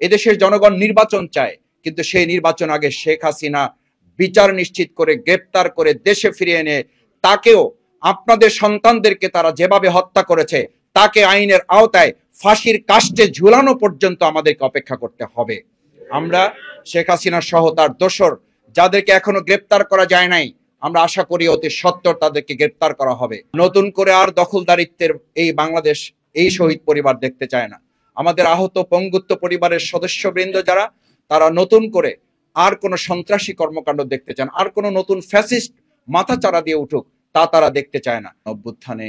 এদেশের জনগণ নির্বাচন চায়, কিন্তু সেই নির্বাচন আগে শেখ হাসিনা বিচার নিশ্চিত করে গ্রেপ্তার করে দেশে ফিরিয়ে এনে তাকেও আপনাদের সন্তানদেরকে তারা যেভাবে হত্যা করেছে তাকে আইনের আওতায় ফাঁসির কাস্টে ঝুলানো পর্যন্ত আমাদেরকে অপেক্ষা করতে হবে। আমরা শেখ হাসিনা সহ তার দোসর যাদেরকে এখনো গ্রেপ্তার করা যায় নাই, আমরা আশা করি অতি সত্বর তাদেরকে গ্রেপ্তার করা হবে। নতুন করে আর দখলদারিত্বের এই বাংলাদেশ এই শহীদ পরিবার দেখতে চায় না। আমাদের আহত পঙ্গুত্ব পরিবারের সদস্যবৃন্দ যারা, তারা নতুন করে আর কোনো সন্ত্রাসী কর্মকাণ্ড দেখতে চান, আর কোনো নতুন ফ্যাসিস্ট মাথা চারা দিয়ে উঠুক তা তারা দেখতে চায় না। অভ্যুত্থানে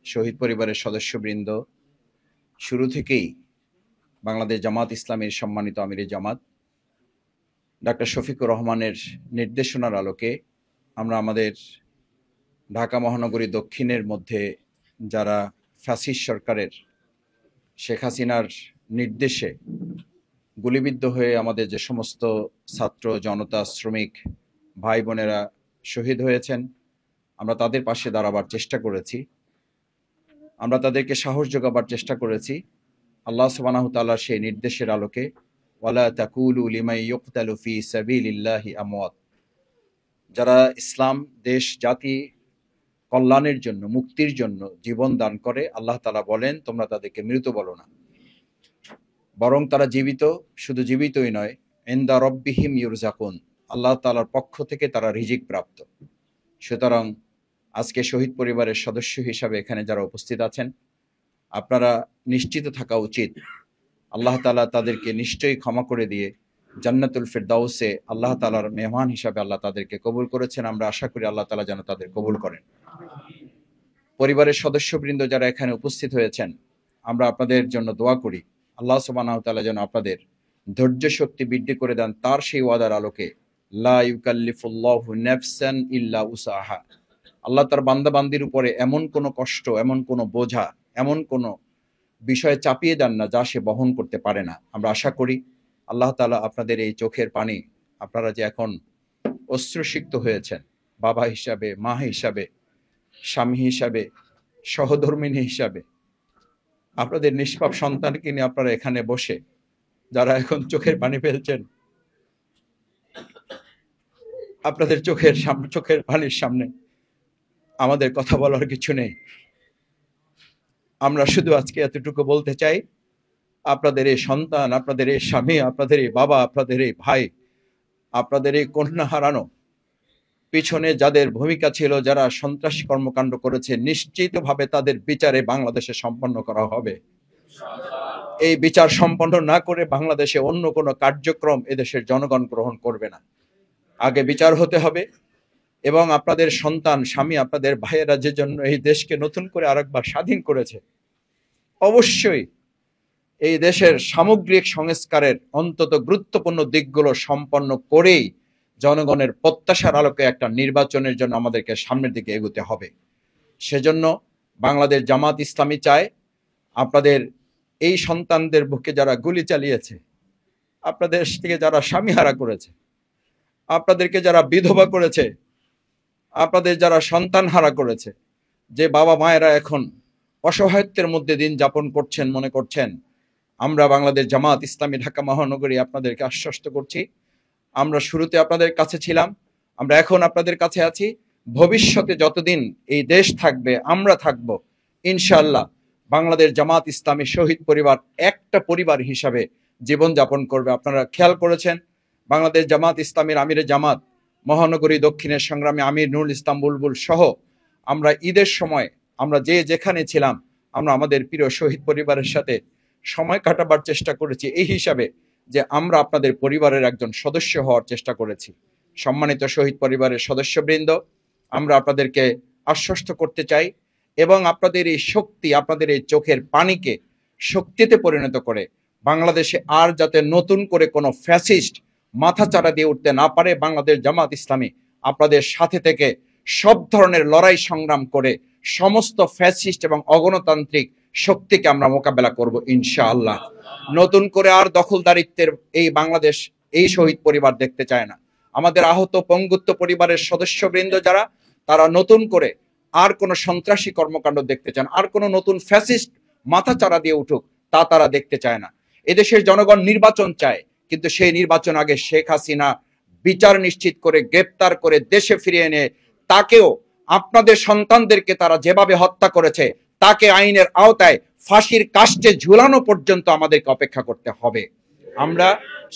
শহীদ পরিবারের সদস্যবৃন্দ শুরু থেকেই বাংলাদেশ জামাত ইসলামীর সম্মানিত আমিরে জামাত ডক্টর শফিকুর রহমানের নির্দেশনার আলোকে আমরা আমাদের ঢাকা মহানগরী দক্ষিণের মধ্যে যারা ফ্যাসিস্ট সরকারের শেখ হাসিনার নির্দেশে গুলিবিদ্ধ হয়ে আমাদের যে সমস্ত ছাত্র জনতা শ্রমিক ভাই বোনেরা শহীদ হয়েছেন, আমরা তাদের পাশে দাঁড়াবার চেষ্টা করেছি, আমরা তাদেরকে সাহস যোগাবার চেষ্টা করেছি। আল্লাহ সুবহানাহু ওয়া তাআলার সেই নির্দেশের আলোকে ওয়ালা তাকুলু লিমান ইউকতালু ফি সাবিলিল্লাহি আমওয়াত, যারা ইসলাম দেশ জাতি কল্যাণের জন্য মুক্তির জন্য জীবন দান করে, আল্লাহ তাআলা বলেন তোমরা তাদেরকে মৃত বলো না, বরং তারা জীবিত। শুধু জীবিতই নয়, ইনদা রাব্বিহিম ইউরজাকুন, আল্লাহ তাআলার পক্ষ থেকে তারা রিজিক প্রাপ্ত। সুতরাং আজকে শহীদ পরিবারের সদস্য হিসাবে এখানে যারা উপস্থিত আছেন, আপনারা নিশ্চিত থাকা উচিত আল্লাহ তাআলা তাদেরকে নিশ্চয়ই ক্ষমা করে দিয়ে জান্নাতুল ফিরদাউসে আল্লাহ তাআলার মেহমান হিসাবে আল্লাহ তাদেরকে কবুল করেছেন। আমরা আশা করি আল্লাহ তাআলা যেন তাদের কবুল করেন। পরিবারের সদস্যবৃন্দ যারা এখানে উপস্থিত হয়েছেন, আমরা আপনাদের জন্য দোয়া করি আল্লাহ সুবহানাহু ওয়া তাআলা যেন আপনাদের ধৈর্য শক্তি বৃদ্ধি করে দেন তার সেই ওয়াদার আলোকে। লা ইউকাল্লিফুল্লাহু নাফসান ইল্লা উসাহা, আল্লাহ তার বান্দা বান্দির উপরে এমন কোনো কষ্ট, এমন কোনো বোঝা, এমন কোনো বিষয় চাপিয়ে দেন না যা সে বহন করতে পারে না। আমরা আশা করি আল্লাহ তাআলা আপনাদের এই চোখের পানি, আপনারা যে এখন অশ্রুসিক্ত হয়েছেন, বাবা হিসাবে, মা হিসাবে, স্বামী হিসাবে, সহধর্মিণী হিসাবে, আপনাদের নিষ্পাপ সন্তানকে নিয়ে আপনারা এখানে বসে যারা এখন চোখের পানি ফেলছেন, আপনাদের চোখের পানির সামনে আমাদের কথা বলার কিছু নেই। আমরা শুধু আজকে এতটুকু বলতে চাই, আপনাদের এই সন্তান, আপনাদের এই স্বামী, আপনাদের এই বাবা, আপনাদের এই ভাই, আপনাদের এই কন্যা হারানো পিছনে যাদের ভূমিকা ছিল, যারা সন্ত্রাসী কর্মকাণ্ড করেছে, নিশ্চিতভাবে তাদের বিচারে বাংলাদেশে সম্পন্ন করা হবে। এই বিচার সম্পন্ন না করে বাংলাদেশে অন্য কোনো কার্যক্রম এদেশের জনগণ গ্রহণ করবে না। আগে বিচার হতে হবে, এবং আপনাদের সন্তান, স্বামী, আপনাদের ভাইয়েরা যে জন্য এই দেশকে নতুন করে আরেকবার স্বাধীন করেছে, অবশ্যই এই দেশের সামগ্রিক সংস্কারের অন্তত গুরুত্বপূর্ণ দিকগুলো সম্পন্ন করেই জনগণের প্রত্যাশার আলোকে একটা নির্বাচনের জন্য আমাদেরকে সামনের দিকে এগোতে হবে। সেজন্য বাংলাদেশ জামাত ইসলামী চায় আপনাদের এই সন্তানদের বুকে যারা গুলি চালিয়েছে, আপনাদের থেকে যারা স্বামীহারা করেছে, আপনাদেরকে যারা বিধবা করেছে, আপনাদের যারা সন্তান হারা করেছে, যে বাবা মায়েরা এখন অসহায়ত্বের মধ্যে দিন যাপন করছেন, মনে করছেন, আমরা বাংলাদেশ জামাত ইসলামী ঢাকা মহানগরী আপনাদেরকে আশ্বস্ত করছি, আমরা শুরুতে আপনাদের কাছে ছিলাম, আমরা এখন আপনাদের কাছে আছি, ভবিষ্যতে যতদিন এই দেশ থাকবে, আমরা থাকব, ইনশাআল্লাহ বাংলাদেশ জামাত ইসলামী শহীদ পরিবার একটা পরিবার হিসাবে জীবন যাপন করবে। আপনারা খেয়াল করেছেন, বাংলাদেশ জামাত ইসলামীর আমিরে জামাত মহানগরী দক্ষিণের সংগ্রামী আমির নুরুল ইসলাম বুলবুল সহ আমরা ঈদের সময় আমরা যে যেখানে ছিলাম, আমরা আমাদের প্রিয় শহীদ পরিবারের সাথে সময় কাটাবার চেষ্টা করেছি, এই হিসাবে যে আমরা আপনাদের পরিবারের একজন সদস্য হওয়ার চেষ্টা করেছি। সম্মানিত শহীদ পরিবারের সদস্যবৃন্দ, আমরা আপনাদেরকে আশ্বস্ত করতে চাই, এবং আপনাদের এই শক্তি, আপনাদের এই চোখের পানিকে শক্তিতে পরিণত করে বাংলাদেশে আর যাতে নতুন করে কোনো ফ্যাসিস্ট মাথা চারা দিয়ে উঠতে না পারে, বাংলাদেশ জামাত ইসলামী আপনাদের সাথে থেকে সব ধরনের লড়াই সংগ্রাম করে সমস্ত ফ্যাসিস্ট এবং অগণতান্ত্রিক শক্তিকে আমরা মোকাবেলা করব ইনশাআল্লাহ। নতুন করে আর দখলদারিত্বের এই বাংলাদেশ এই শহীদ পরিবার দেখতে চায় না। আমাদের আহত পঙ্গুত্ব পরিবারের সদস্যবৃন্দ যারা, তারা নতুন করে আর কোনো সন্ত্রাসী কর্মকাণ্ড দেখতে চান, আর কোনো নতুন ফ্যাসিস্ট মাথা চারা দিয়ে উঠুক তা তারা দেখতে চায় না। এদেশের জনগণ নির্বাচন চায়, কিন্তু সেই নির্বাচন আগে শেখ হাসিনা বিচার নিশ্চিত করে গ্রেপ্তার করে দেশে ফিরিয়ে এনে তাকেও আপনাদের সন্তানদেরকে তারা যেভাবে হত্যা করেছে তাকে আইনের আওতায় ফাঁসির কাস্টে ঝুলানো পর্যন্ত আমাদেরকে অপেক্ষা করতে হবে। আমরা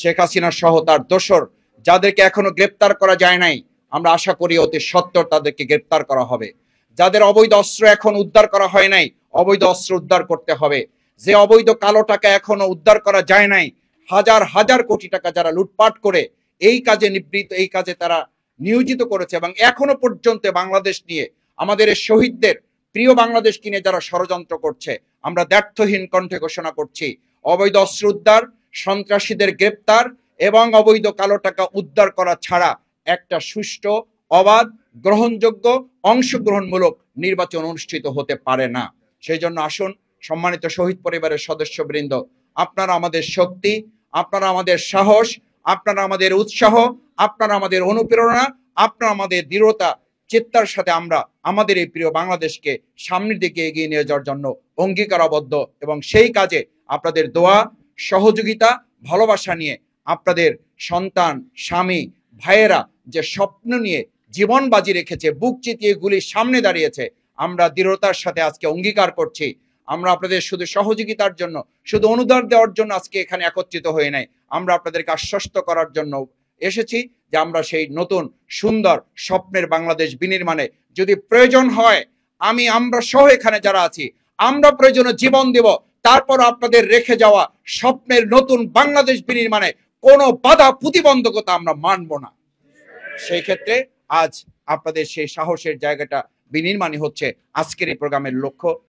শেখ হাসিনা সহ তার দোসর যাদেরকে এখনো গ্রেপ্তার করা যায় নাই, আমরা আশা করি অতি সত্বর তাদেরকে গ্রেপ্তার করা হবে। যাদের অবৈধ অস্ত্র এখন উদ্ধার করা হয় নাই, অবৈধ অস্ত্র উদ্ধার করতে হবে। যে অবৈধ কালো টাকা এখনো উদ্ধার করা যায় নাই, হাজার হাজার কোটি টাকা যারা লুটপাট করে এই কাজে নিবৃত্ত, এই কাজে তারা নিয়োজিত করেছে এবং এখনো পর্যন্ত বাংলাদেশ নিয়ে, আমাদের শহীদদের প্রিয় বাংলাদেশ কিনে যারা ষড়যন্ত্র করছে, আমরা দ্ব্যর্থহীন কণ্ঠে ঘোষণা করছি অবৈধ অস্ত্র উদ্ধার, সন্ত্রাসীদের গ্রেপ্তার এবং অবৈধ কালো টাকা উদ্ধার করা ছাড়া একটা সুষ্ঠু, অবাধ, গ্রহণযোগ্য, অংশগ্রহণমূলক নির্বাচন অনুষ্ঠিত হতে পারে না। সেই জন্য আসুন সম্মানিত শহীদ পরিবারের সদস্যবৃন্দ, আপনারা আমাদের শক্তি, আপনারা আমাদের সাহস, আপনারা আমাদের উৎসাহ, আপনারা আমাদের অনুপ্রেরণা, আপনারা আমাদের দৃঢ়তা চিত্তার সাথে আমরা আমাদের এই প্রিয় বাংলাদেশকে সামনের দিকে এগিয়ে নিয়ে যাওয়ার জন্য অঙ্গীকারাবদ্ধ এবং সেই কাজে আপনাদের দোয়া, সহযোগিতা, ভালোবাসা নিয়ে আপনাদের সন্তান, স্বামী, ভাইয়েরা যে স্বপ্ন নিয়ে জীবন বাজি রেখেছে, বুক চিতিয়ে গুলির সামনে দাঁড়িয়েছে, আমরা দৃঢ়তার সাথে আজকে অঙ্গীকার করছি আমরা আপনাদের শুধু সহযোগিতার জন্য, শুধু অনুদান দেওয়ার জন্য আজকে এখানে একত্রিত হয়ে নাই, আমরা আপনাদেরকে আশ্বস্ত করার জন্য এসেছি যে আমরা সেই নতুন সুন্দর স্বপ্নের বাংলাদেশ বিনির্মাণে যদি প্রয়োজন হয়, আমরা সহ এখানে যারা আছি, আমরা প্রয়োজনে জীবন দেব, তারপর আপনাদের রেখে যাওয়া স্বপ্নের নতুন বাংলাদেশ বিনির্মাণে কোনো বাধা প্রতিবন্ধকতা আমরা মানব না। সেই ক্ষেত্রে আজ আপনাদের সেই সাহসের জায়গাটা বিনির্মাণই হচ্ছে আজকের এই প্রোগ্রামের লক্ষ্য।